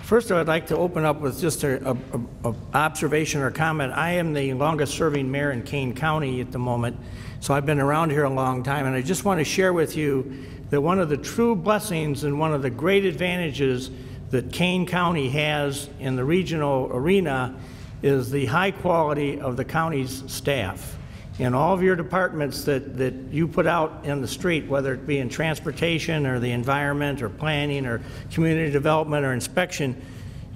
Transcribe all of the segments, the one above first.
First, I would like to open up with just a observation or comment. I am the longest-serving mayor in Kane County at the moment, so I've been around here a long time, and I just want to share with you that one of the true blessings and one of the great advantages that Kane County has in the regional arena is the high quality of the county's staff. In all of your departments that you put out in the street, whether it be in transportation or the environment or planning or community development or inspection,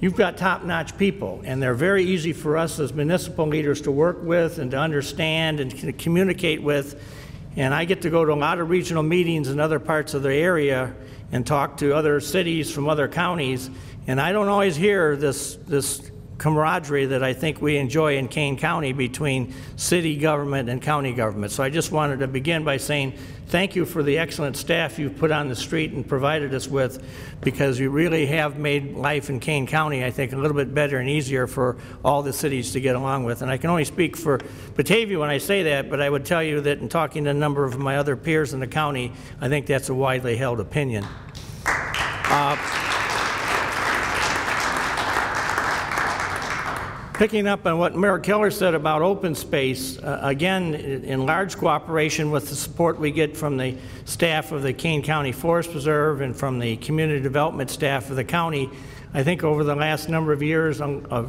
you've got top-notch people, and they're very easy for us as municipal leaders to work with and to understand and to communicate with. And I get to go to a lot of regional meetings in other parts of the area and talk to other cities from other counties, and I don't always hear this camaraderie that I think we enjoy in Kane County between city government and county government. So I just wanted to begin by saying thank you for the excellent staff you've put on the street and provided us with, because you really have made life in Kane County, I think, a little bit better and easier for all the cities to get along with. And I can only speak for Batavia when I say that, but I would tell you that in talking to a number of my other peers in the county, I think that's a widely held opinion. Picking up on what Mayor Keller said about open space, again, in large cooperation with the support we get from the staff of the Kane County Forest Preserve and from the community development staff of the county, I think over the last number of years, a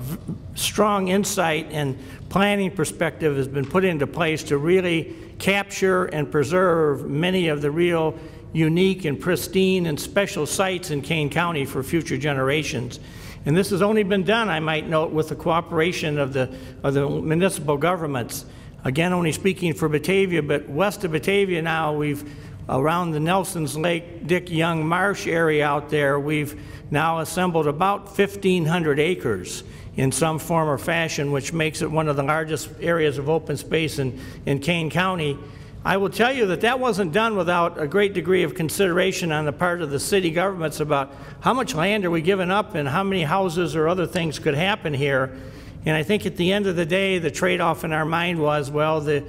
strong insight and planning perspective has been put into place to really capture and preserve many of the real unique and pristine and special sites in Kane County for future generations. And this has only been done, I might note, with the cooperation of the municipal governments. Again, only speaking for Batavia, but west of Batavia now, we've, around the Nelson's Lake, Dick Young Marsh area out there, we've now assembled about 1,500 acres in some form or fashion, which makes it one of the largest areas of open space in Kane County. I will tell you that that wasn't done without a great degree of consideration on the part of the city governments about how much land are we giving up and how many houses or other things could happen here. And I think at the end of the day, the trade-off in our mind was, well, the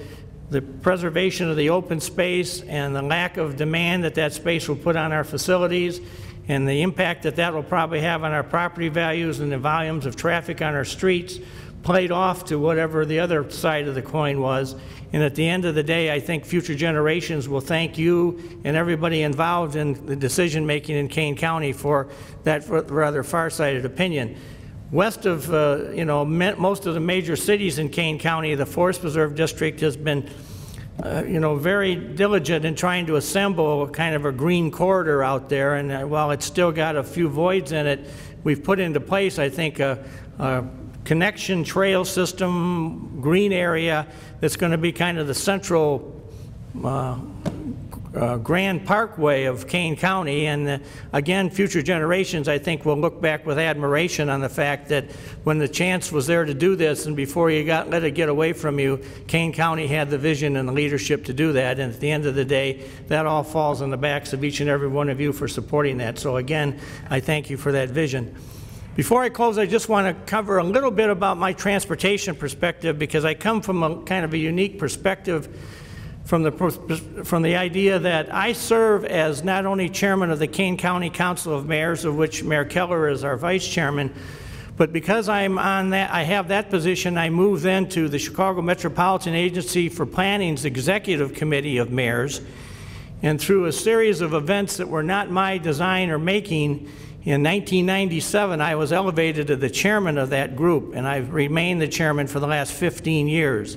preservation of the open space and the lack of demand that space will put on our facilities and the impact that will probably have on our property values and the volumes of traffic on our streets played off to whatever the other side of the coin was. And at the end of the day, I think future generations will thank you and everybody involved in the decision-making in Kane County for that rather far-sighted opinion. West of, most of the major cities in Kane County, the Forest Preserve District has been, very diligent in trying to assemble kind of a green corridor out there. And while it's still got a few voids in it, we've put into place, I think, a connection trail system, green area that's going to be kind of the central Grand Parkway of Kane County. And again, future generations, I think, will look back with admiration on the fact that when the chance was there to do this and before you let it get away from you, Kane County had the vision and the leadership to do that. And at the end of the day, that all falls on the backs of each and every one of you for supporting that. So again, I thank you for that vision. Before I close, I just want to cover a little bit about my transportation perspective, because I come from a kind of a unique perspective from the idea that I serve as not only chairman of the Kane County Council of Mayors, of which Mayor Keller is our vice chairman, but because I'm on that, I have that position, I move then to the Chicago Metropolitan Agency for Planning's Executive Committee of Mayors. And through a series of events that were not my design or making, in 1997, I was elevated to the chairman of that group, and I've remained the chairman for the last 15 years.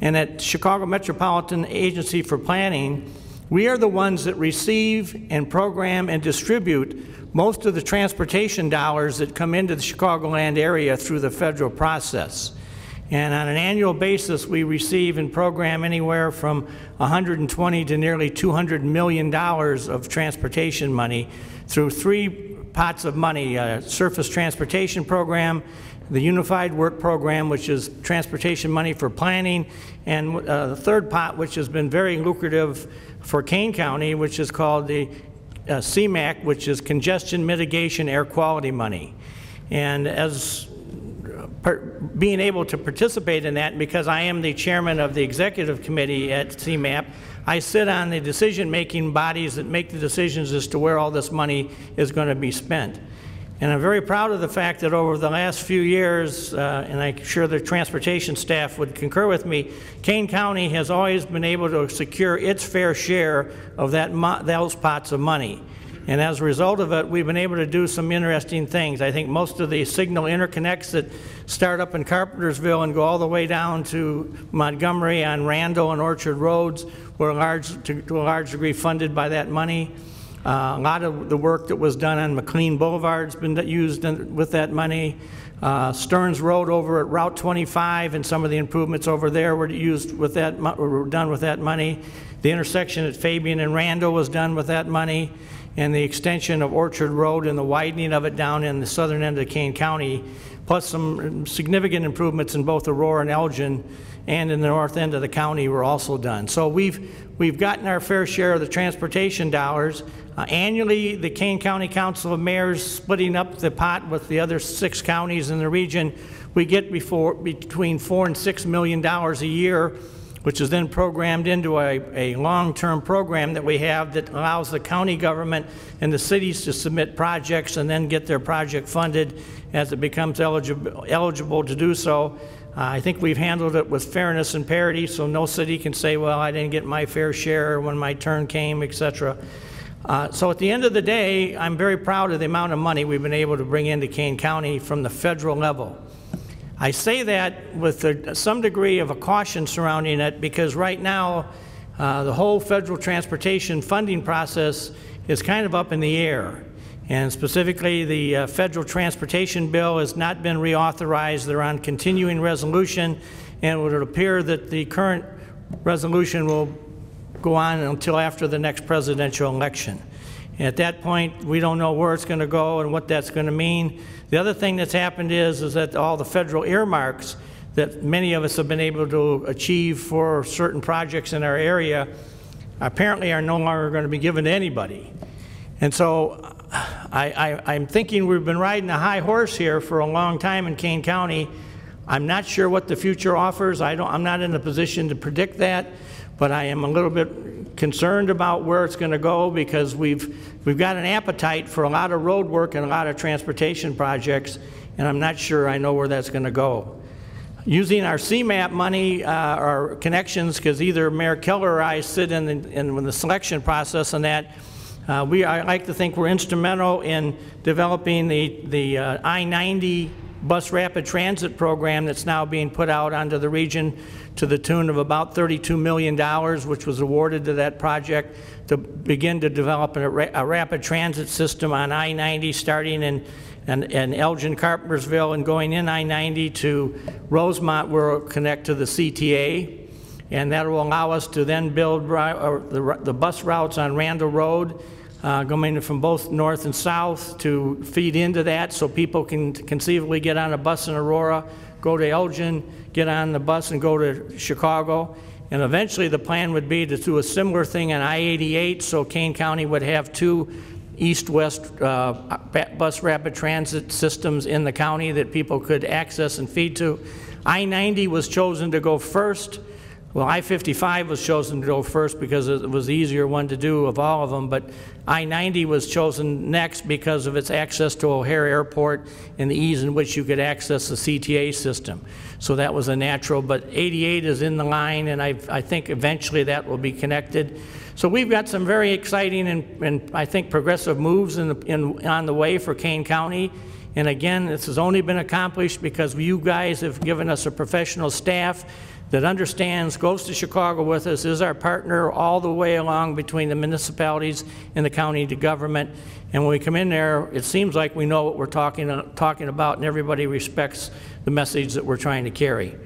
And at Chicago Metropolitan Agency for Planning, we are the ones that receive and program and distribute most of the transportation dollars that come into the Chicagoland area through the federal process. And on an annual basis, we receive and program anywhere from $120 to nearly $200 million of transportation money through three pots of money: Surface Transportation Program, the Unified Work Program, which is transportation money for planning, and the third pot, which has been very lucrative for Kane County, which is called the CMAQ, which is Congestion Mitigation Air Quality Money. And as being able to participate in that, because I am the chairman of the executive committee at CMAP, I sit on the decision-making bodies that make the decisions as to where all this money is going to be spent. And I'm very proud of the fact that over the last few years, and I'm sure the transportation staff would concur with me, Kane County has always been able to secure its fair share of those pots of money. And as a result of it, we've been able to do some interesting things. I think most of the signal interconnects that start up in Carpentersville and go all the way down to Montgomery on Randall and Orchard Roads were to a large degree funded by that money. A lot of the work that was done on McLean Boulevard has been used with that money. Stearns Road over at Route 25 and some of the improvements over there were used with that, were done with that money. The intersection at Fabian and Randall was done with that money, and the extension of Orchard Road and the widening of it down in the southern end of Kane County, plus some significant improvements in both Aurora and Elgin and in the north end of the county were also done. So we've gotten our fair share of the transportation dollars. Annually, the Kane County Council of Mayors, splitting up the pot with the other 6 counties in the region, we get between $4 and $6 million a year, which is then programmed into a long-term program that we have that allows the county government and the cities to submit projects and then get their project funded as it becomes eligible to do so. I think we've handled it with fairness and parity, so no city can say, well, I didn't get my fair share when my turn came, etc. So at the end of the day, I'm very proud of the amount of money we've been able to bring into Kane County from the federal level. I say that with some degree of a caution surrounding it because right now the whole federal transportation funding process is kind of up in the air. And specifically, the federal transportation bill has not been reauthorized. They're on continuing resolution, and it would appear that the current resolution will go on until after the next presidential election. And at that point, we don't know where it's going to go and what that's going to mean. The other thing that's happened is that all the federal earmarks that many of us have been able to achieve for certain projects in our area apparently are no longer going to be given to anybody. And so I'm thinking we've been riding a high horse here for a long time in Kane County. I'm not sure what the future offers. I'm not in a position to predict that, but I am a little bit concerned about where it's going to go because we've got an appetite for a lot of road work and a lot of transportation projects, and I'm not sure I know where that's going to go. Using our CMAP money, our connections, because either Mayor Keller or I sit in the selection process on that, I like to think we're instrumental in developing the I-90 bus rapid transit program that's now being put out onto the region to the tune of about $32 million, which was awarded to that project to begin to develop a rapid transit system on I-90 starting in Elgin, Carpentersville, and going in I-90 to Rosemont, where it'll connect to the CTA. And that will allow us to then build the bus routes on Randall Road, going from both north and south to feed into that so people can conceivably get on a bus in Aurora, go to Elgin, get on the bus and go to Chicago. And eventually the plan would be to do a similar thing on I-88 so Kane County would have 2 east-west bus rapid transit systems in the county that people could access and feed to. I-90 was chosen to go first. Well, I-55 was chosen to go first because it was the easier one to do of all of them, but I-90 was chosen next because of its access to O'Hare Airport and the ease in which you could access the CTA system. So that was a natural, but 88 is in the line, and I think eventually that will be connected. So we've got some very exciting and I think progressive moves on the way for Kane County. And again, this has only been accomplished because you guys have given us a professional staff that understands, goes to Chicago with us, is our partner all the way along between the municipalities and the county government. And when we come in there, it seems like we know what we're talking about, and everybody respects the message that we're trying to carry.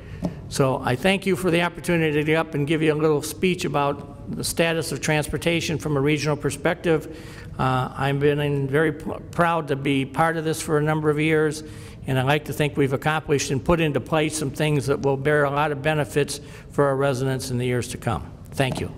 So I thank you for the opportunity to get up and give you a little speech about the status of transportation from a regional perspective. I've been very proud to be part of this for a number of years, and I like to think we've accomplished and put into place some things that will bear a lot of benefits for our residents in the years to come. Thank you.